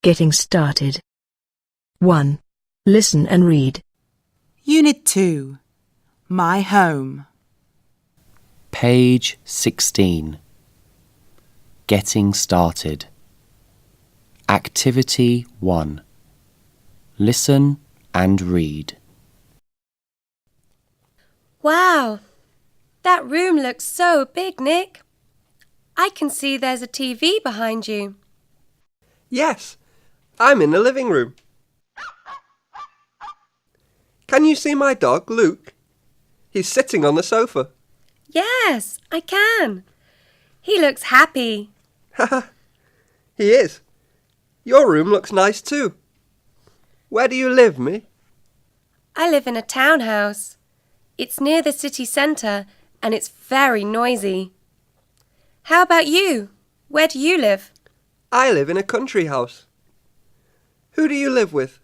Getting started. 1. Listen and read. Unit 2. My home. Page 16. Getting started. Activity 1. Listen and read. Wow, that room looks so big, Nick. I can see there's a TV behind you. Yes, I'm in the living room. Can you see my dog, Luke? He's sitting on the sofa. Yes, I can. He looks happy. Haha, he is. Your room looks nice too. Where do you live, Mi? I live in a townhouse. It's near the city centre and it's very noisy. How about you? Where do you live? I live in a country house. Who do you live with?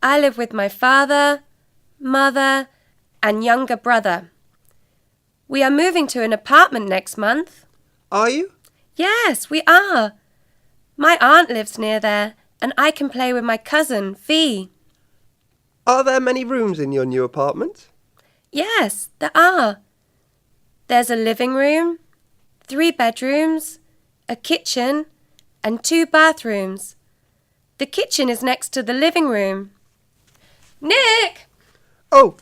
I live with my father, mother, and younger brother. We are moving to an apartment next month. Are you? Yes, we are. My aunt lives near there and I can play with my cousin, Fee. Are there many rooms in your new apartment? Yes, there are. There's a living room, 3 bedrooms, a kitchen, and 2 bathrooms. The kitchen is next to the living room. Nick! Oh,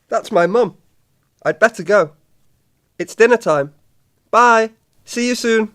that's my mum. I'd better go. It's dinner time. Bye. See you soon.